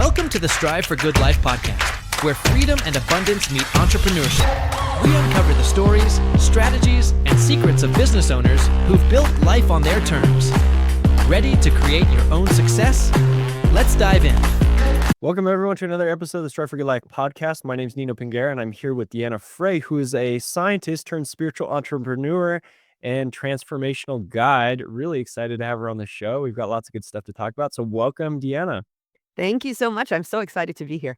Welcome to the Strive for Good Life podcast, where freedom and abundance meet entrepreneurship. We uncover the stories, strategies, and secrets of business owners who've built life on their terms. Ready to create your own success? Let's dive in. Welcome, everyone, to another episode of the Strive for Good Life podcast. My name is Nino, and I'm here with Deanna Frey, who is a scientist turned spiritual entrepreneur and transformational guide. Really excited to have her on the show. We've got lots of good stuff to talk about. So welcome, Deanna. Thank you so much. I'm so excited to be here.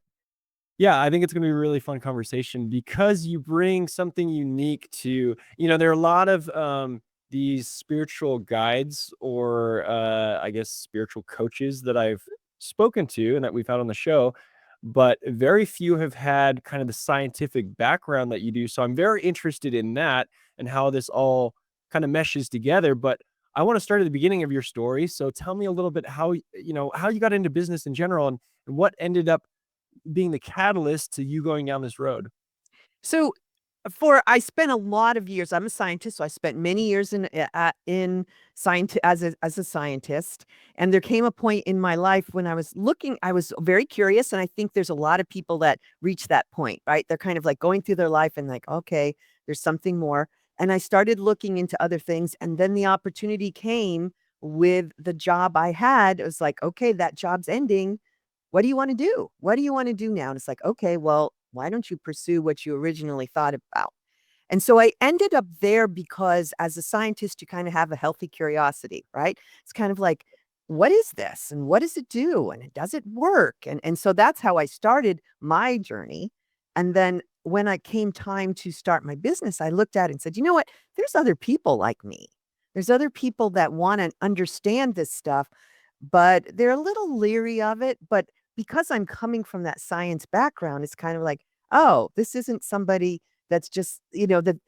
Yeah, I think it's going to be a really fun conversation because you bring something unique to, there are a lot of these spiritual guides or I guess spiritual coaches that I've spoken to and that we've had on the show, but very few have had kind of the scientific background that you do. So I'm very interested in that and how this all kind of meshes together. But I want to start at the beginning of your story. So tell me a little bit how you got into business in general and what ended up being the catalyst to you going down this road. So I spent a lot of years, I'm a scientist, so I spent many years in science as a scientist. And there came a point in my life when I was very curious. And I think there's a lot of people that reach that point, right? They're kind of like going through their life and like, okay, there's something more. And I started looking into other things. And then the opportunity came with the job I had. It was like, okay, that job's ending. What do you want to do? What do you want to do now? And it's like, okay, well, why don't you pursue what you originally thought about? And so I ended up there because as a scientist, you kind of have a healthy curiosity, right? It's kind of like, what is this? And what does it do? And does it work? And so that's how I started my journey. And then when I came time to start my business, I looked at it and said, you know what? There's other people like me. There's other people that want to understand this stuff, but they're a little leery of it. But because I'm coming from that science background, it's kind of like, oh, this isn't somebody that's just, that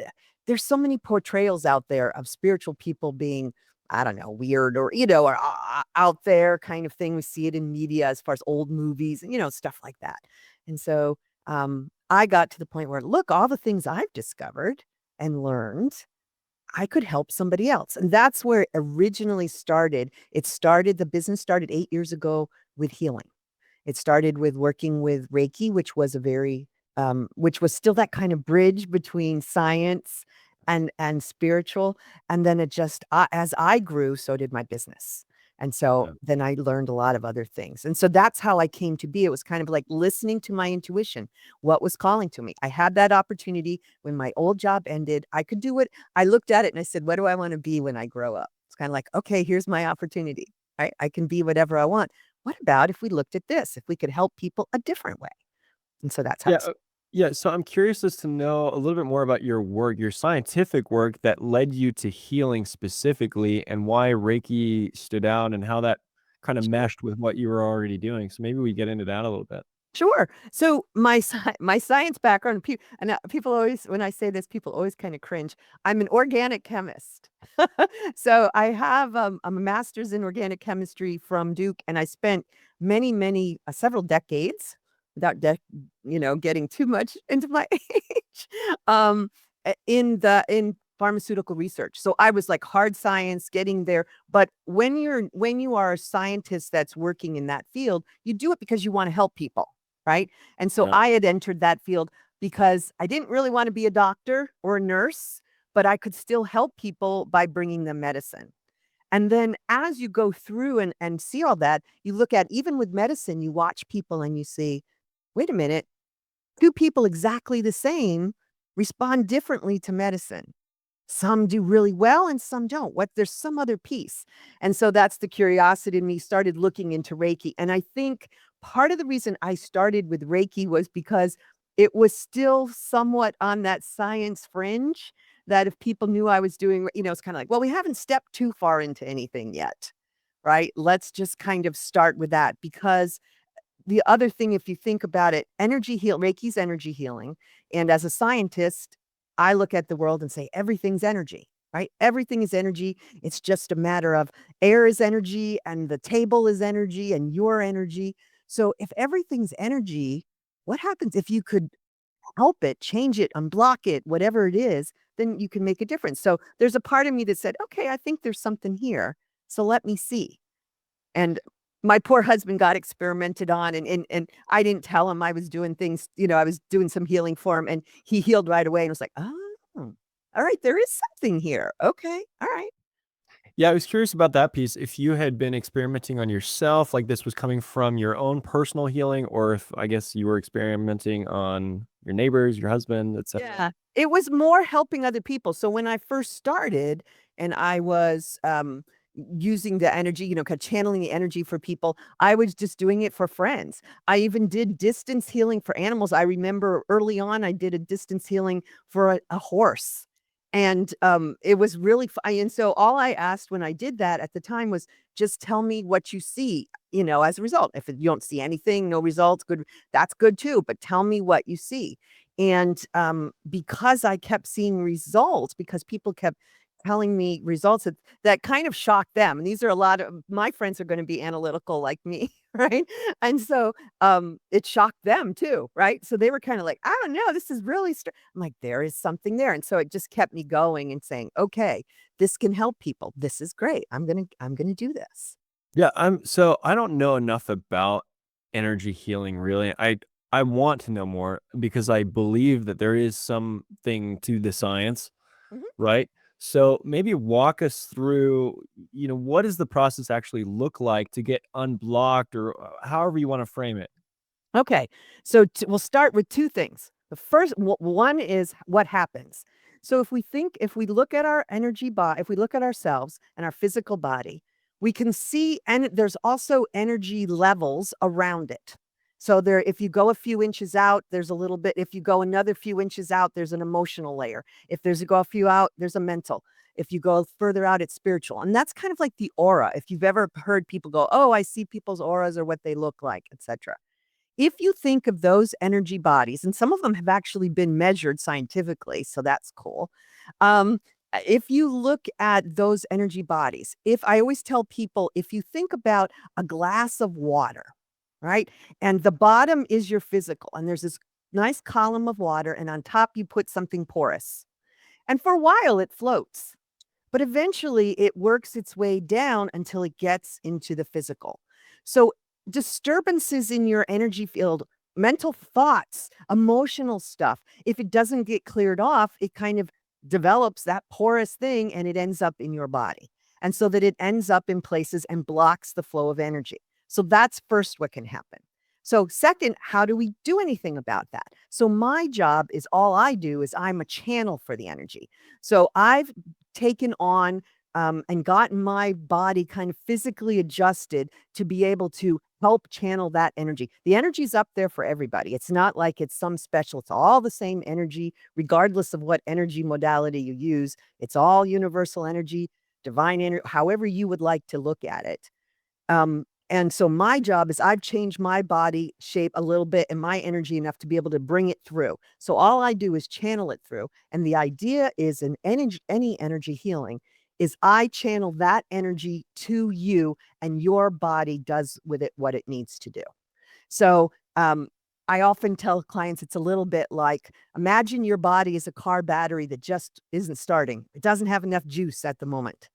there's so many portrayals out there of spiritual people being, I don't know, weird or, or out there kind of thing. We see it in media as far as old movies and, stuff like that. And so I got to the point where, look, all the things I've discovered and learned, I could help somebody else. And that's where it originally started. The business started 8 years ago with healing. It started with working with Reiki, which was which was still that kind of bridge between science and spiritual. And then it just, as I grew, so did my business. And so then I learned a lot of other things. And so that's how I came to be. It was kind of like listening to my intuition, what was calling to me. I had that opportunity when my old job ended. I could do it. I looked at it and I said, what do I want to be when I grow up? It's kind of like, okay, here's my opportunity. Right? I can be whatever I want. What about if we looked at this, if we could help people a different way? And so that's how Yeah. So I'm curious as to know a little bit more about your work, your scientific work that led you to healing specifically and why Reiki stood out and how that kind of meshed with what you were already doing. So maybe we get into that a little bit. Sure. So my science background, people always, when I say this, people always kind of cringe. I'm an organic chemist. So I have I'm a master's in organic chemistry from Duke, and I spent several decades without getting too much into my age in pharmaceutical research. So I was like hard science getting there. But when you are a scientist that's working in that field, you do it because you want to help people. Right. And so I had entered that field because I didn't really want to be a doctor or a nurse, but I could still help people by bringing them medicine. And then as you go through and see all that, you look at, even with medicine, you watch people and you see, wait a minute, two people exactly the same respond differently to medicine. Some do really well and some don't. There's some other piece. And so that's the curiosity in me, started looking into Reiki. And I think part of the reason I started with Reiki was because it was still somewhat on that science fringe, that if people knew I was doing, it's kind of like, well, we haven't stepped too far into anything yet, right? Let's just kind of start with that. Because the other thing, if you think about it, Reiki's energy healing. And as a scientist, I look at the world and say, everything's energy, right? Everything is energy. It's just a matter of air is energy and the table is energy and your energy. So if everything's energy, what happens if you could help it, change it, unblock it, whatever it is, then you can make a difference. So there's a part of me that said, okay, I think there's something here. So let me see. And my poor husband got experimented on, and I didn't tell him I was doing things, I was doing some healing for him, and he healed right away and was like, "Oh, all right, there is something here. Okay, all right." Yeah, I was curious about that piece. If you had been experimenting on yourself, like this was coming from your own personal healing, or if I guess you were experimenting on your neighbors, your husband, etc. Yeah, it was more helping other people. So when I first started and I was, using the energy, kind of channeling the energy for people, I was just doing it for friends. I even did distance healing for animals. I remember early on, I did a distance healing for a horse. And it was really fun. And so all I asked when I did that at the time was just tell me what you see, as a result. If you don't see anything, no results, good, that's good too. But tell me what you see. And, because I kept seeing results, because people kept telling me results that kind of shocked them, and these are a lot of my friends are gonna be analytical like me, right? And so, it shocked them too, right? So they were kinda like, "I don't know, this is really I'm like, "There is something there," and so it just kept me going and saying, "Okay, this can help people. This is great. I'm gonna do this." Yeah, so I don't know enough about energy healing really. I want to know more because I believe that there is something to the science, Mhm. right? So maybe walk us through, what does the process actually look like to get unblocked or however you want to frame it? Okay. So we'll start with two things. The first one is what happens. So if we look at our energy body, if we look at ourselves and our physical body, we can see, and there's also energy levels around it. So there, if you go a few inches out, there's a little bit. If you go another few inches out, there's an emotional layer. If there's a go a few out, there's a mental. If you go further out, it's spiritual. And that's kind of like the aura. If you've ever heard people go, "Oh, I see people's auras or what they look like," etc. If you think of those energy bodies, and some of them have actually been measured scientifically, so that's cool. Um, if you look at those energy bodies, if I always tell people, if you think about a glass of water, right? And the bottom is your physical, and there's this nice column of water, and on top you put something porous. And for a while it floats. But eventually it works its way down until it gets into the physical. So disturbances in your energy field, mental thoughts, emotional stuff, if it doesn't get cleared off, it kind of develops that porous thing and it ends up in your body. And so that it ends up in places and blocks the flow of energy. So that's first what can happen. So second, how do we do anything about that? So my job is all I do is I'm a channel for the energy. So I've taken on, and gotten my body kind of physically adjusted to be able to help channel that energy. The energy's up there for everybody. It's not like it's some special. It's all the same energy, regardless of what energy modality you use. It's all universal energy, divine energy, however you would like to look at it. And so my job is I've changed my body shape a little bit and my energy enough to be able to bring it through. So all I do is channel it through. And the idea is in any energy healing is I channel that energy to you and your body does with it what it needs to do. So I often tell clients it's a little bit like imagine your body is a car battery that just isn't starting. It doesn't have enough juice at the moment.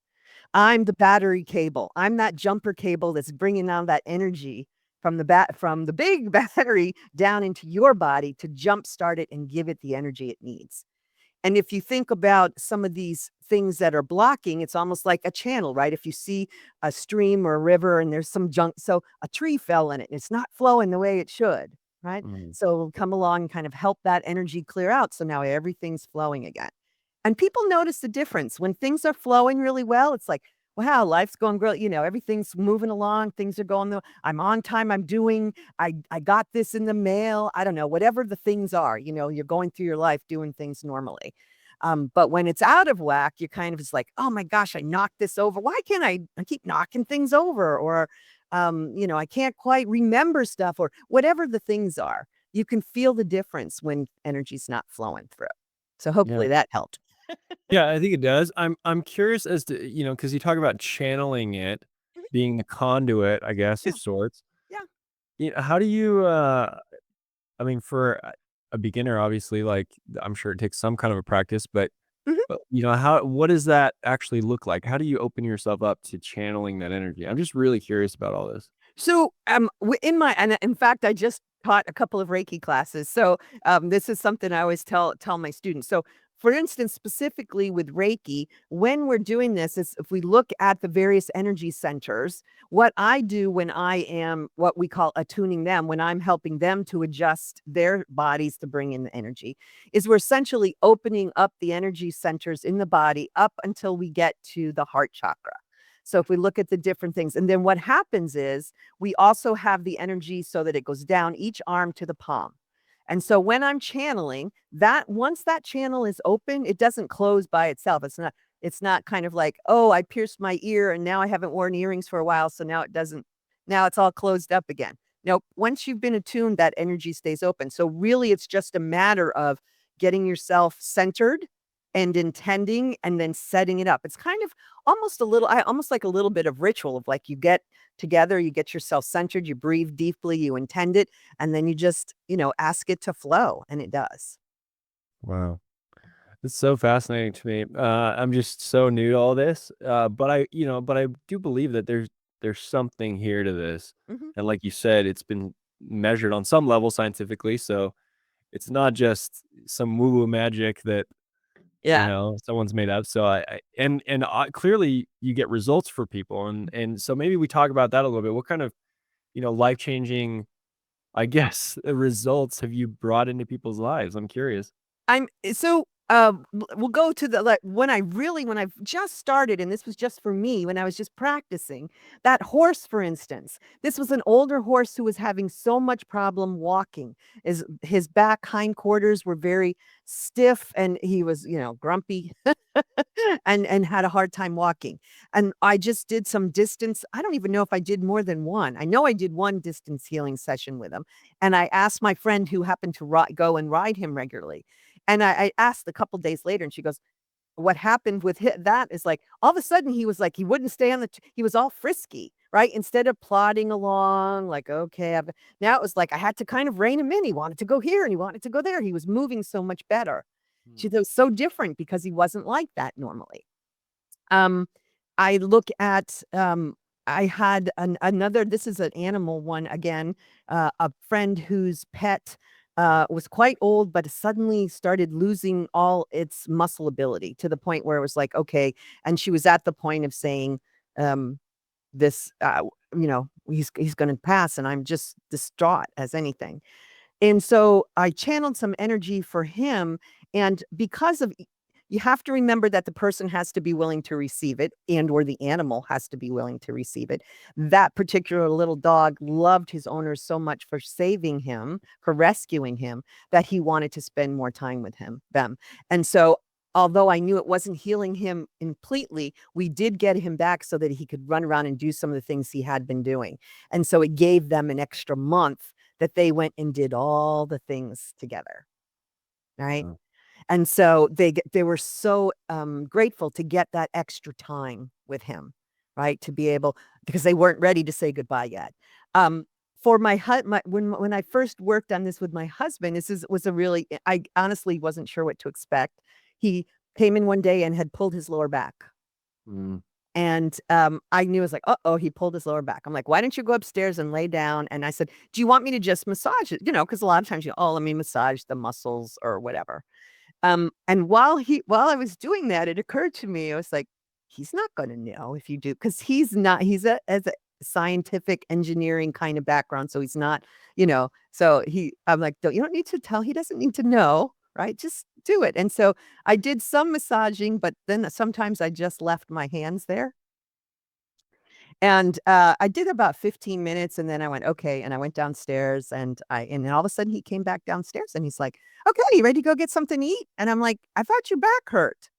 I'm the battery cable. I'm that jumper cable that's bringing down that energy from the big battery down into your body to jumpstart it and give it the energy it needs. And if you think about some of these things that are blocking, it's almost like a channel, right? If you see a stream or a river and there's some junk, so a tree fell in it and it's not flowing the way it should, right? Mm. So it'll come along and kind of help that energy clear out. So now everything's flowing again. And people notice the difference when things are flowing really well. It's like, wow, life's going great. Everything's moving along. Things are going. I'm on time. I got this in the mail. I don't know, whatever the things are. You're going through your life doing things normally. But when it's out of whack, you're kind of just like, oh my gosh, I knocked this over. Why can't I keep knocking things over? Or, I can't quite remember stuff or whatever the things are. You can feel the difference when energy's not flowing through. So Yeah. hopefully that helped. Yeah, I think it does. I'm curious as to, because you talk about channeling it, Mhm. being the conduit, I guess, Yeah, of sorts. yeah. How do you I mean, for a beginner, obviously, like I'm sure it takes some kind of a practice, but Mhm. what does that actually look like? How do you open yourself up to channeling that energy? I'm just really curious about all this. So, in my and in fact, I just taught a couple of Reiki classes. So, this is something I always tell my students. So, for instance, specifically with Reiki, when we're doing this, is if we look at the various energy centers, what I do when I am what we call attuning them, when I'm helping them to adjust their bodies to bring in the energy, is we're essentially opening up the energy centers in the body up until we get to the heart chakra. So if we look at the different things, and then what happens is we also have the energy so that it goes down each arm to the palm. And so when I'm channeling, that once that channel is open, it doesn't close by itself. It's not kind of like, "Oh, I pierced my ear and now I haven't worn earrings for a while, so now it doesn't now it's all closed up again." Nope, once you've been attuned, that energy stays open. So really it's just a matter of getting yourself centered and intending and then setting it up. It's kind of almost like a little bit of ritual of like you get together, you get yourself centered, you breathe deeply, you intend it, and then you just, ask it to flow, and it does. Wow. It's so fascinating to me. I'm just so new to all this. But I do believe that there's something here to this. Mhm. And like you said, it's been measured on some level scientifically. So it's not just some woo-woo magic that, Yeah. someone's made up. So clearly you get results for people. And so maybe we talk about that a little bit. What kind of, life-changing, I guess, results have you brought into people's lives? I'm curious. We'll go to the like when I've just started, and this was just for me when I was just practicing. That horse, for instance, this was an older horse who was having so much problem walking. His back hindquarters were very stiff, and he was, grumpy and had a hard time walking. And I just did some distance. I don't even know if I did more than one. I know I did one distance healing session with him. And I asked my friend who happened to go and ride him regularly. And I asked a couple days later, and she goes, "What happened with that is like all of a sudden he was like he wouldn't stay on he was all frisky, right? Instead of plodding along, like okay, now it was like I had to kind of rein him in. He wanted to go here and he wanted to go there. He was moving so much better. Hmm. She was so different because he wasn't like that normally. Um, I look at, I had another this is an animal one again, a friend whose pet, was quite old, but suddenly started losing all its muscle ability to the point where it was like, "Okay," and she was at the point of saying, um, this, "He's gonna pass," and I'm just distraught as anything. And so I channeled some energy for him, and because of you have to remember that the person has to be willing to receive it and or the animal has to be willing to receive it. That particular little dog loved his owners so much for saving him, for rescuing him, that he wanted to spend more time with them. And so although I knew it wasn't healing him completely, we did get him back so that he could run around and do some of the things he had been doing. And so it gave them an extra month that they went and did all the things together, right? Wow. And so they were so, grateful to get that extra time with him, right? To be able because they weren't ready to say goodbye yet. For my hu my when I first worked on this with my husband, was a really I honestly wasn't sure what to expect. He came in one day and had pulled his lower back. Mm. And, I knew I was like, "Uh-oh, he pulled his lower back." I'm like, "Why don't you go upstairs and lay down?" And I said, "Do you want me to just massage it?" Because a lot of times "Oh, let me massage the muscles," or whatever. And while I was doing that, it occurred to me, I was like, "He's not gonna know if you do," because he's a scientific engineering kind of background, so he's not, so I'm like, "You don't need to tell he doesn't need to know, right? Just do it." And so I did some massaging, but then sometimes I just left my hands there. And, I did about 15 minutes and then I went, "Okay," and I went downstairs and then all of a sudden he came back downstairs and he's like, "Okay, you ready to go get something to eat?" And I'm like, "I thought your back hurt."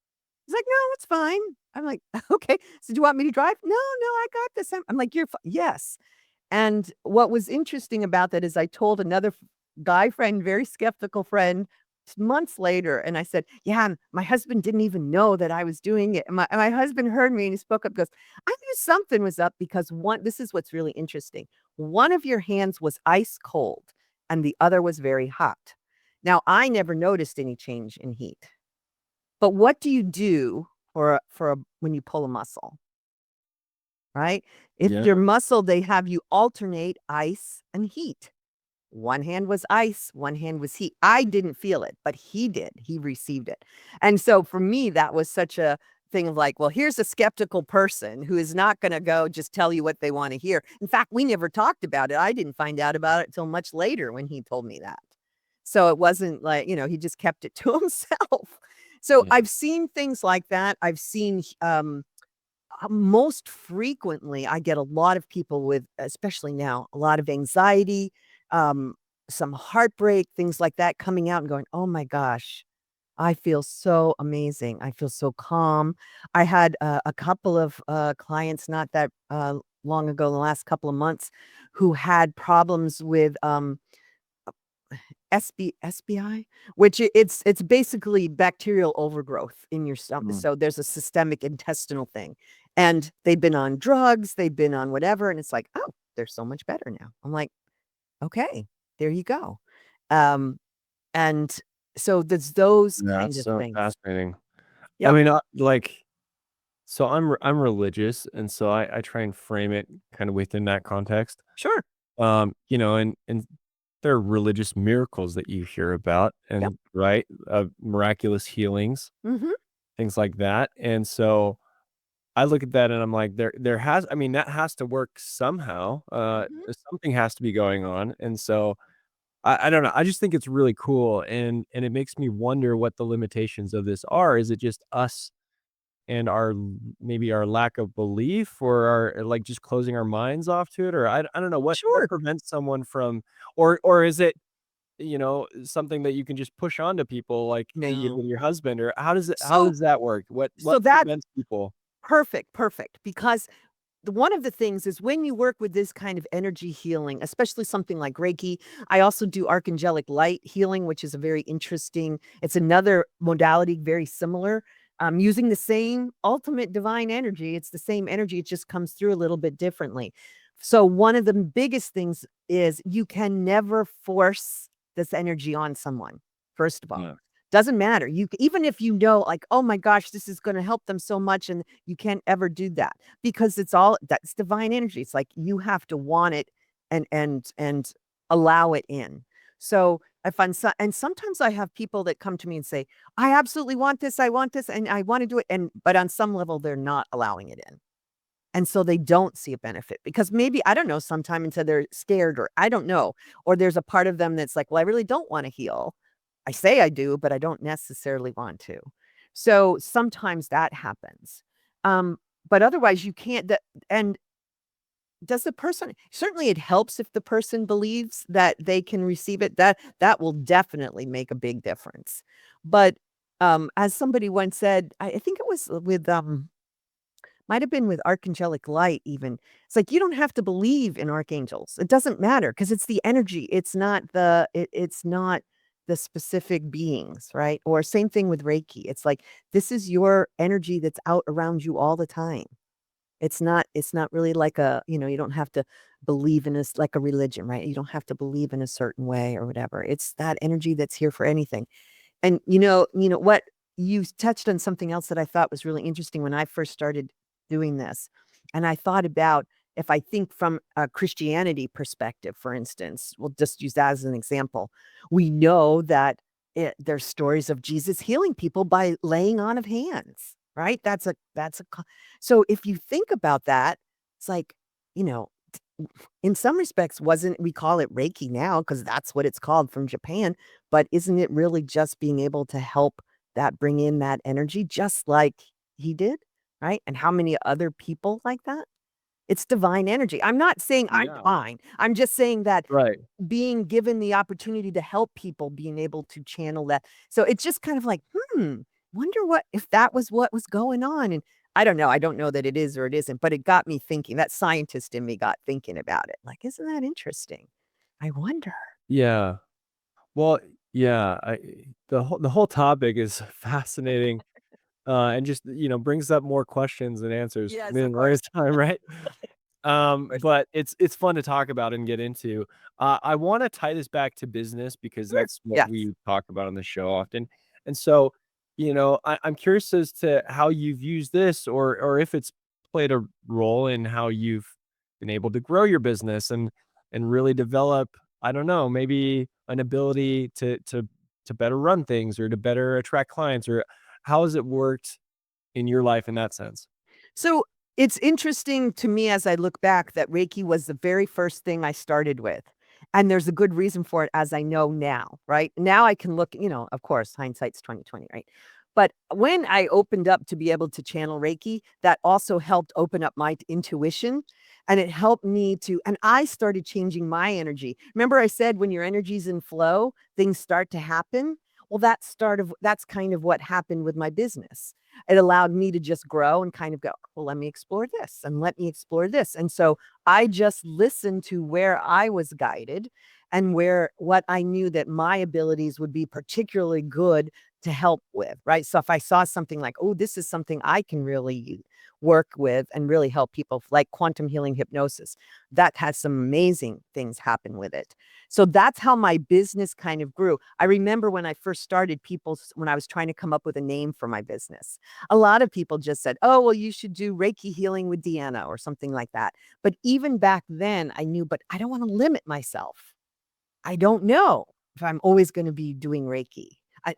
He's like, "No, it's fine." I'm like, "Okay, so do you want me to drive?" "No, no, I got this." I'm like, "You're yes." And what was interesting about that is I told another guy friend, very skeptical friend, months later, and I said, "Yeah, my husband didn't even know that I was doing it." And my husband heard me and he spoke up, goes, "I knew something was up because this is what's really interesting. One of your hands was ice cold and the other was very hot. Now, I never noticed any change in heat. But what do you do when you pull a muscle? right? If Yeah. your muscle, they have you alternate ice and heat. One hand was ice, one hand was heat. I didn't feel it, but he did. He received it. And so for me, that was such a thing of like, well, here's a skeptical person who is not going to go just tell you what they want to hear. In fact, we never talked about it. I didn't find out about it till much later when he told me that. So it wasn't like, he just kept it to himself. So Yeah. I've seen things like that. I've seen most frequently, I get a lot of people with, especially now, a lot of anxiety, um, some heartbreak, things like that coming out and going, "Oh my gosh, I feel so amazing. I feel so calm." I had a couple of clients not that long ago, the last couple of months, who had problems with SBI, which it's basically bacterial overgrowth in your stomach. Mm. So there's a systemic intestinal thing. And they've been on drugs, they've been on whatever, and it's like, "Oh, they're so much better now." I'm like, "Okay, there you go." Um, and so there's those kind That's of so things. fascinating. I Yep. mean, so I'm religious, and so I try and frame it kind of within that context. Sure. And there are religious miracles that you hear about, Yep. and right, miraculous healings, Mhm. things like that. And so I look at that and I'm like, I mean, that has to work somehow. Mhm. Something has to be going on. And so I don't know. I just think it's really cool, and it makes me wonder what the limitations of this are. Is it just us and maybe our lack of belief, or our like just closing our minds off to it? Or I don't know what Sure. prevents someone from, or is it, something that you can just push onto people like you did No. with your husband? Or how So does that work? What so that's prevents people? perfect, perfect, because one of the things is when you work with this kind of energy healing, especially something like Reiki, I also do archangelic light healing, which is a very interesting, it's another modality very similar. Using the same ultimate divine energy. It's the same energy, it just comes through a little bit differently. So one of the biggest things is you can never force this energy on someone, first of all. Yeah. Doesn't matter. Even if you know, like, oh my gosh, this is going to help them so much, and you can't ever do that because that's divine energy. It's like you have to want it and allow it in. So if and sometimes I have people that come to me and say, I absolutely want this, and I want to do it. But on some level, they're not allowing it in. And so they don't see a benefit because maybe, I don't know, sometime until they're scared, or I don't know, or there's a part of them that's like, well, I really don't want to heal. I say I do, but I don't necessarily want to. So sometimes that happens. Um, but otherwise you can't and does the person, certainly it helps if the person believes that they can receive it. That will definitely make a big difference. But as somebody once said, I think it was with might have been with archangelic light even. It's like you don't have to believe in archangels. It doesn't matter because it's the energy. It's not the specific beings, right? Or same thing with Reiki. It's like this is your energy that's out around you all the time. It's not really like you don't have to believe in this like a religion, right? You don't have to believe in a certain way or whatever. It's that energy that's here for anything. And what, you touched on something else that I thought was really interesting when I first started doing this. And I thought about, if I think from a Christianity perspective, for instance, we'll just use that as an example. We know that there's stories of Jesus healing people by laying on of hands, right? So if you think about that, it's like, you know, in some respects, wasn't we call it Reiki now because that's what it's called from Japan, but isn't it really just being able to help that bring in that energy just like he did, right? And how many other people like that? It's divine energy. I'm not saying I'm Yeah. divine. I'm just saying that Right. being given the opportunity to help people, being able to channel that. So it's just kind of like, wonder what if that was what was going on. And I don't know. I don't know that it is or it isn't, but it got me thinking. That scientist in me got thinking about it. Like, isn't that interesting? I wonder. Yeah. Well, yeah, the whole topic is fascinating, and just, brings up more questions and answers for Yes, me of in various course. time, right? Of course. But it's fun to talk about and get into. I wanna tie this back to business because Sure. that's what Yes. we talk about on the show often. And so, I'm curious as to how you've used this, or if it's played a role in how you've been able to grow your business and really develop, I don't know, maybe an ability to better run things or to better attract clients, or how has it worked in your life in that sense? So it's interesting to me as I look back that Reiki was the very first thing I started with. And there's a good reason for it as I know now, right? Now I can look, of course, hindsight's 2020, right? But when I opened up to be able to channel Reiki, that also helped open up my intuition and it helped me to, and I started changing my energy. Remember I said when your energy's in flow, things start to happen. Well, that's kind of what happened with my business. It allowed me to just grow and kind of go, well, let me explore this and let me explore this. And so I just listened to where I was guided and where what I knew that my abilities would be particularly good to help with, right? So if I saw something like, oh, this is something I can really work with and really help people, like quantum healing hypnosis, that has some amazing things happen with it. So that's how my business kind of grew. I remember when I first started, when I was trying to come up with a name for my business, a lot of people just said, "Oh, well, you should do Reiki healing with Deanna," or something like that. But even back then, I knew, but I don't want to limit myself. I don't know if I'm always gonna be doing Reiki.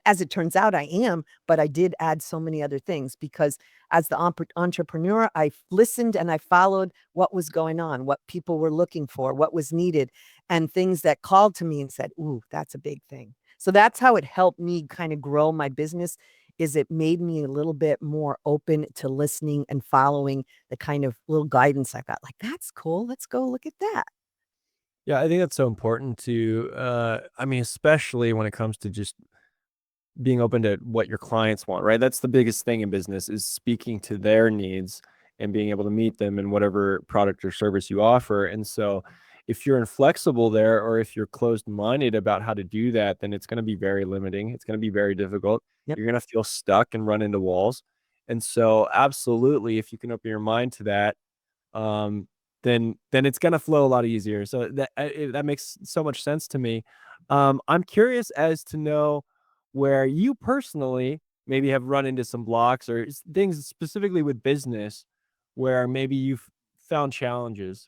As it turns out, I am, but I did add so many other things because as the entrepreneur, I listened and I followed what was going on, what people were looking for, what was needed, and things that called to me and said, "Ooh, that's a big thing." So that's how it helped me kinda grow my business, is it made me a little bit more open to listening and following the kind of little guidance I got, like, "That's cool, let's go look at that." Yeah, I think that's so important to, I mean, especially when it comes to just being open to what your clients want, right? That's the biggest thing in business, is speaking to their needs and being able to meet them in whatever product or service you offer. And so if you're inflexible there, or if you're closed-minded about how to do that, then it's going to be very limiting. It's going to be very difficult. Yep. You're going to feel stuck and run into walls. And so absolutely, if you can open your mind to that, um, then it's gonna flow a lot easier. So that makes so much sense to me. I'm curious as to know where you personally maybe have run into some blocks or things specifically with business where maybe you've found challenges.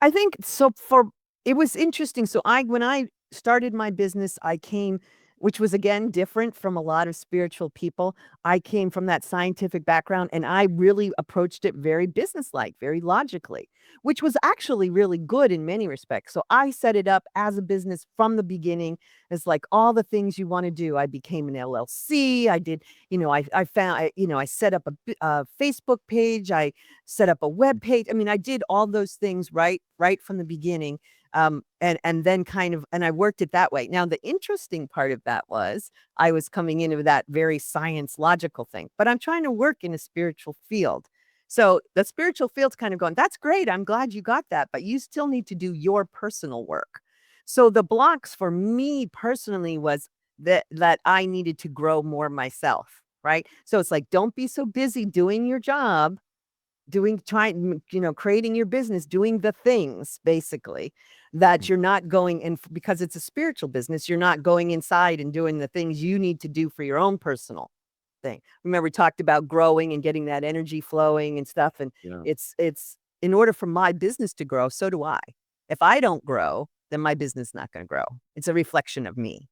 I think so for it was interesting. So when I started my business, I came which was again different from a lot of spiritual people. I came from that scientific background and I really approached it very businesslike, very logically, which was actually really good in many respects. So I set it up as a business from the beginning as like all the things you want to do. I became an LLC. I did, I found, I set up a Facebook page. I set up a web page. I mean, I did all those things right from the beginning. And then and I worked it that way. Now, the interesting part of that was I was coming into that very science logical thing, but I'm trying to work in a spiritual field. So the spiritual field's kind of going, that's great. I'm glad you got that, but you still need to do your personal work. So the blocks for me personally was that I needed to grow more myself. Right. So it's like, don't be so busy doing your job creating your business, doing the things basically that Mm. you're not going in because it's a spiritual business, you're not going inside and doing the things you need to do for your own personal thing. Remember, we talked about growing and getting that energy flowing and stuff. And Yeah. it's in order for my business to grow, so do I. If I don't grow, then my business is not going to grow. It's a reflection of me.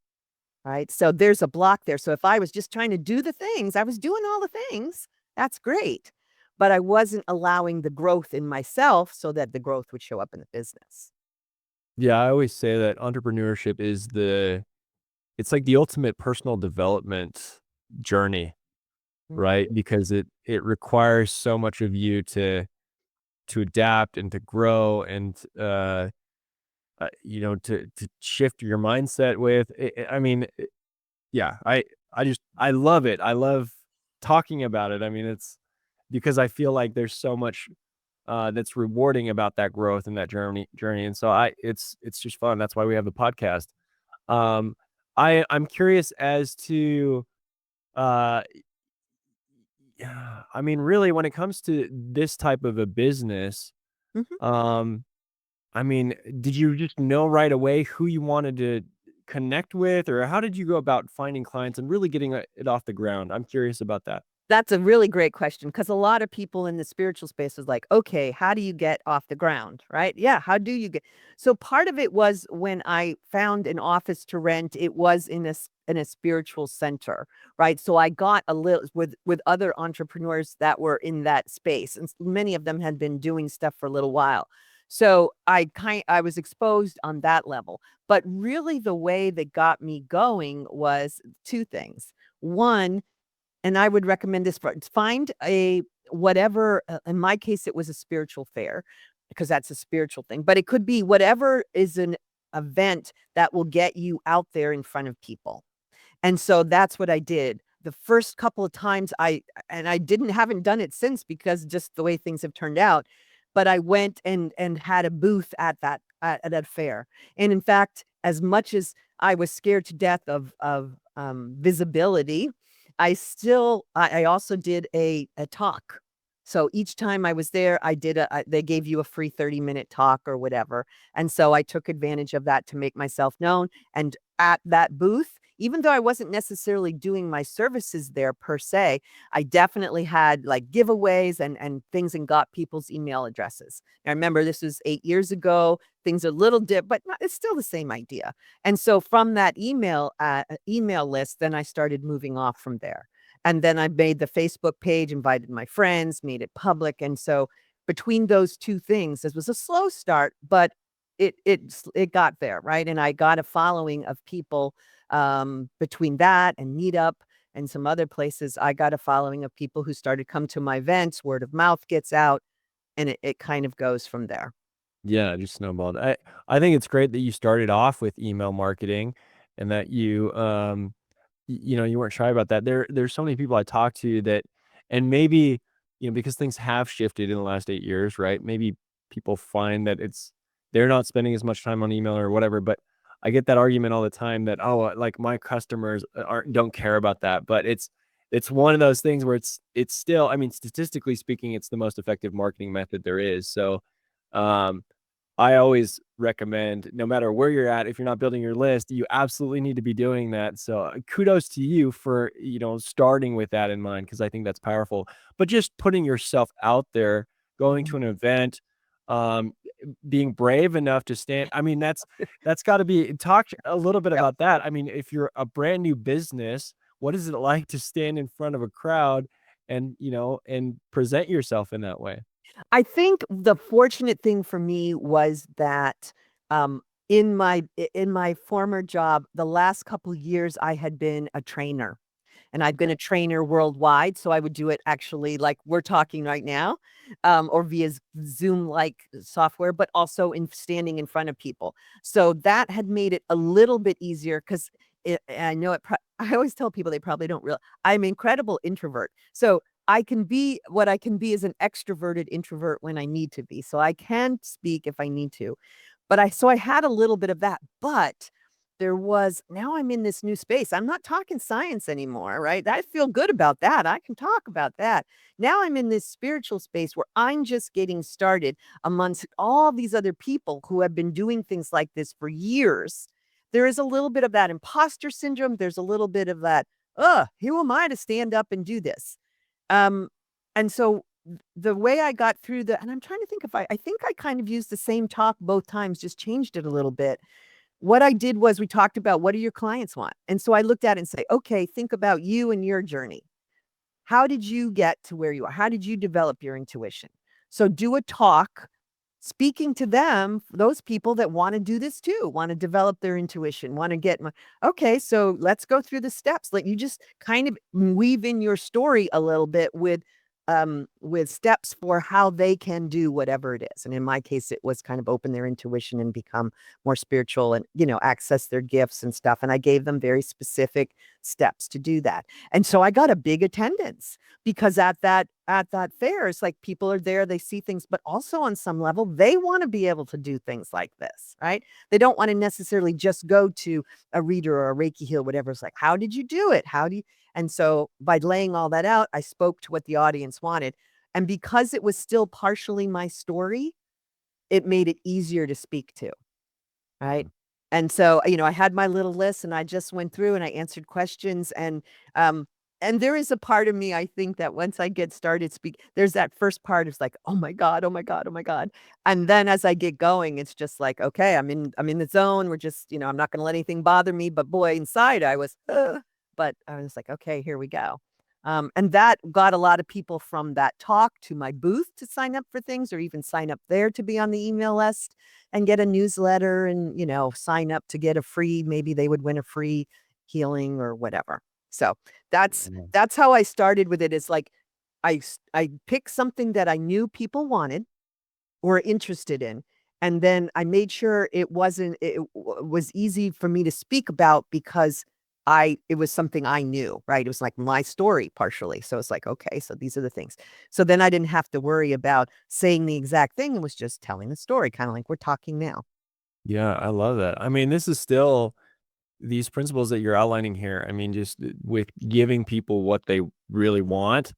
Right. So there's a block there. So if I was just trying to do the things, I was doing all the things. That's great. But I wasn't allowing the growth in myself so that the growth would show up in the business. Yeah, I always say that entrepreneurship is it's like the ultimate personal development journey, Mhm. right? Because it requires so much of you to adapt and to grow and to shift your mindset with. I mean, yeah, I love it. I love talking about it. I mean, it's because I feel like there's so much that's rewarding about that growth and that journey. And so it's just fun. That's why we have the podcast. Um, I'm curious as to uh, yeah, I mean, really, when it comes to this type of a business, Mhm. um, I mean, did you just know right away who you wanted to connect with, or how did you go about finding clients and really getting it off the ground? I'm curious about that. That's a really great question because a lot of people in the spiritual space is like, okay, how do you get off the ground? Right? Yeah. How do you get? So part of it was when I found an office to rent, it was in a spiritual center, right? So I got a little with other entrepreneurs that were in that space, and many of them had been doing stuff for a little while. So I was exposed on that level. But really the way that got me going was two things. One, and I would recommend this for find a whatever, in my case, it was a spiritual fair because that's a spiritual thing, but it could be whatever is an event that will get you out there in front of people. And so that's what I did. The first couple of times I haven't done it since because just the way things have turned out, but I went and had a booth at that fair. And in fact, as much as I was scared to death of visibility, I also did a talk. So each time I was there, they gave you a free 30-minute talk or whatever. And so I took advantage of that to make myself known. And at that booth, even though I wasn't necessarily doing my services there per se, I definitely had like giveaways and things and got people's email addresses. Now remember, this was 8 years ago. Things are a little but it's still the same idea. And so from that email list, then I started moving off from there. And then I made the Facebook page, invited my friends, made it public. And so between those two things, this was a slow start, but it got there, right? And I got a following of people between that and Meetup and some other places. I got a following of people who started come to my events, word of mouth gets out, and it kind of goes from there. Yeah, just snowballed. I think it's great that you started off with email marketing and that you weren't shy about that. There's so many people I talk to that and maybe, because things have shifted in the last 8 years, right? Maybe people find that they're not spending as much time on email or whatever, but I get that argument all the time that, "Oh, like my customers don't care about that." But it's one of those things where it's still, I mean, statistically speaking, it's the most effective marketing method there is. So, um I always recommend no matter where you're at, if you're not building your list, you absolutely need to be doing that. So kudos to you for, starting with that in mind, because I think that's powerful. But just putting yourself out there, going Mhm. to an event, um, being brave enough to stand. I mean, that's got to be talk a little bit Yep. about that. I mean, if you're a brand new business, what is it like to stand in front of a crowd and present yourself in that way? I think the fortunate thing for me was that, in my former job, the last couple years, I had been a trainer, and I've been a trainer worldwide, so I would do it actually like we're talking right now, or via Zoom-like software, but also in standing in front of people. So that had made it a little bit easier 'cause I know it I always tell people they probably don't real I'm incredible introvert. So I can be what I can be is an extroverted introvert when I need to be. So I can speak if I need to. But I had a little bit of that, but there was now I'm in this new space. I'm not talking science anymore, right? I feel good about that. I can talk about that. Now I'm in this spiritual space where I'm just getting started amongst all these other people who have been doing things like this for years. There is a little bit of that imposter syndrome. There's a little bit of that, who am I to stand up and do this? Um, and so the way I got through and I'm trying to think if I think I kind of used the same talk both times, just changed it a little bit. What I did was we talked about what do your clients want? And so I looked at it and say, okay, think about you and your journey. How did you get to where you are? How did you develop your intuition? So do a talk speaking to them, those people that want to do this too, want to develop their intuition, want to okay, so let's go through the steps. Like you just kind of weave in your story a little bit with steps for how they can do whatever it is. And in my case, it was kind of open their intuition and become more spiritual and, access their gifts and stuff. And I gave them very specific steps to do that. And so I got a big attendance because at that fair, it's like people are there, they see things, but also on some level, they want to be able to do things like this, right? They don't want to necessarily just go to a reader or a Reiki heal, whatever. It's like, how did you do it? How do you? And so by laying all that out, I spoke to what the audience wanted. And because it was still partially my story, it made it easier to speak to. Right? And so, I had my little list and I just went through and I answered questions and, And there is a part of me, I think, that once I get started there's that first part is like, "Oh my god, oh my god, oh my god." And then as I get going, it's just like, "Okay, I'm in the zone. We're just, I'm not gonna let anything bother me." But boy, inside I was, "Ugh." But I was like, "Okay, here we go." And that got a lot of people from that talk to my booth to sign up for things or even sign up there to be on the email list and get a newsletter and, sign up to get a free maybe they would win a free healing or whatever. So that's Yeah. that's how I started with it. Is like I picked something that I knew people wanted or interested in, and then I made sure it was easy for me to speak about because it was something I knew, right? It was like my story partially. So it's like, okay, so these are the things. So then I didn't have to worry about saying the exact thing. It was just telling the story, kind of like we're talking now. Yeah, I love that. I mean, this is still these principles that you're outlining here. I mean, just with giving people what they really want.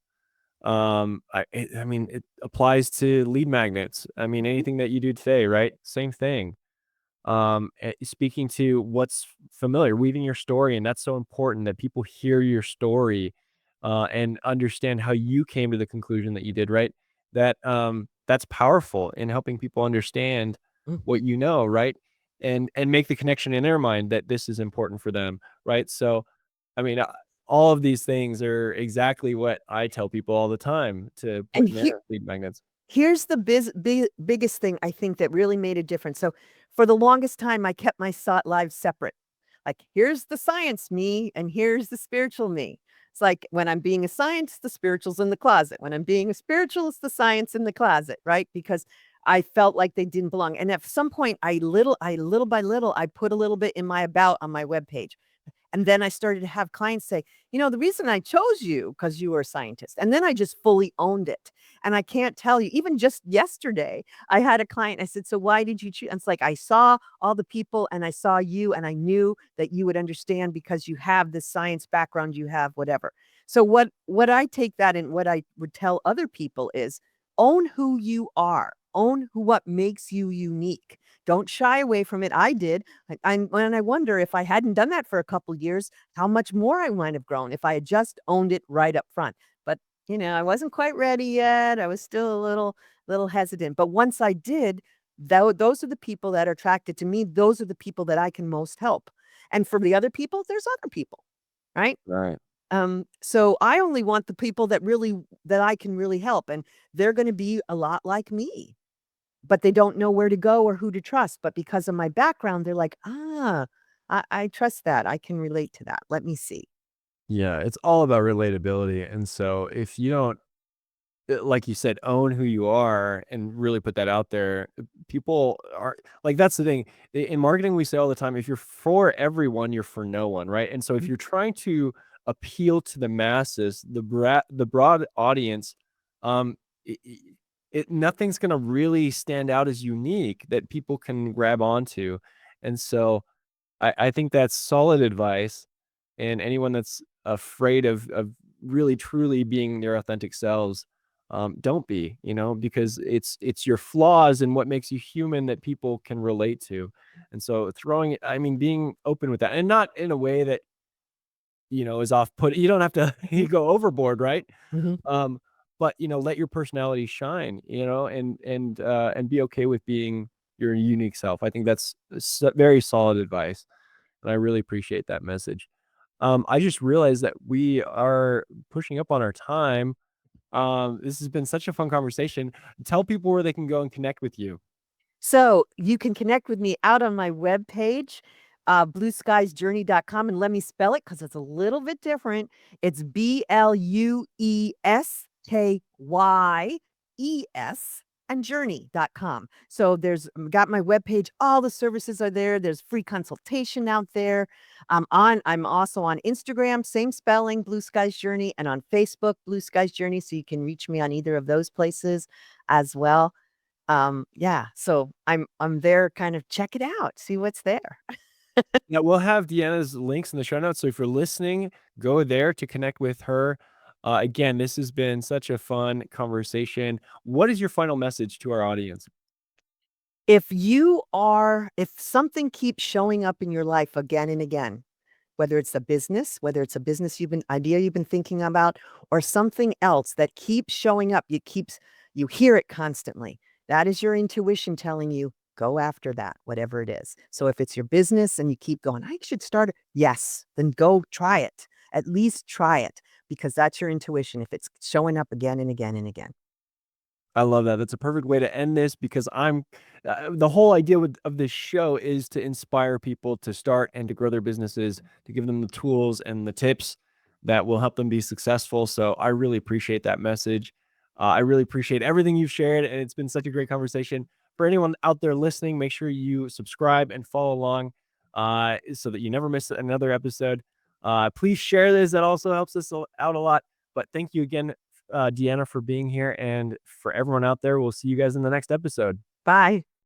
I mean, it applies to lead magnets. I mean, anything that you do today, right? Same thing. Speaking to what's familiar, weaving your story, and that's so important that people hear your story, and understand how you came to the conclusion that you did, right? That's powerful in helping people understand Mhm. what you know, right? And make the connection in their mind that this is important for them, right? So, I mean, all of these things are exactly what I tell people all the time to put And in their lead magnets. here's the biggest thing I think that really made a difference. So, for the longest time, I kept my lives separate. Like, here's the science me, and here's the spiritual me. It's like when I'm being a scientist, the spiritual's in the closet. When I'm being a spiritualist, the science in the closet, right? Because I felt like they didn't belong. And at some point, little by little, I put a little bit in my about on my webpage. And then I started to have clients say, the reason I chose you because you were a scientist. And then I just fully owned it. And I can't tell you, even just yesterday, I had a client. I said, "So why did you choose?" And it's like, I saw all the people and I saw you and I knew that you would understand because you have this science background, you have whatever. So what I take that and what I would tell other people is own who you are. Own what makes you unique. Don't shy away from it. I did. And I wonder if I hadn't done that for a couple years, how much more I might have grown if I had just owned it right up front. But, I wasn't quite ready yet. I was still a little hesitant. But once I did, those are the people that are attracted to me. Those are the people that I can most help. And for the other people, there's other people, right? Right. So I only want the people that I can really help, and they're going to be a lot like me, but they don't know where to go or who to trust. But because of my background, they're like, I trust that. I can relate to that. Let me see. Yeah, it's all about relatability, and so if you don't, like you said, own who you are and really put that out there, people are like, that's the thing. In marketing, we say all the time, if you're for everyone, you're for no one, right? And so if Mm, you're trying to appeal to the masses, the broad audience, um, it, nothing's gonna really stand out as unique that people can grab onto. And so I think that's solid advice, and anyone that's afraid of really truly being their authentic selves, don't be, because it's your flaws and what makes you human that people can relate to. And so I mean, being open with that and not in a way that, is off put. You don't have to you mhm, go overboard, right? mhm. Um, but let your personality shine, and be okay with being your unique self. I think that's very solid advice, and I really appreciate that message. I just realized that we are pushing up on our time. This has been such a fun conversation. Tell people where they can go and connect with you. So you can connect with me out on my webpage, blueskiesjourney.com. And let me spell it because it's a little bit different. It's BLUESKYES and journey.com. So got my webpage. All the services are there. There's free consultation out there. I'm also on Instagram, same spelling, Blue Skies Journey, and on Facebook, Blue Skies Journey. So you can reach me on either of those places as well. Yeah, so I'm there, kind of check it out, see what's there. Yeah, we'll have Deanna's links in the show notes. So if you're listening, go there to connect with her. Again, this has been such a fun conversation. What is your final message to our audience? If something keeps showing up in your life again and again, whether it's a business, whether it's a business idea you've been thinking about, or something else that keeps showing up. You hear it constantly. That is your intuition telling you, go after that, whatever it is. So if it's your business and you keep going, I should start it. Yes, then go try it. At least try it, because that's your intuition if it's showing up again and again and again. I love that. That's a perfect way to end this, because the whole idea of this show is to inspire people to start and to grow their businesses, to give them the tools and the tips that will help them be successful. So I really appreciate that message. I really appreciate everything you've shared, and it's been such a great conversation. For anyone out there listening, make sure you subscribe and follow along, so that you never miss another episode. Please share this. That also helps us out a lot. But thank you again, Deanna, for being here. And for everyone out there, we'll see you guys in the next episode. Bye.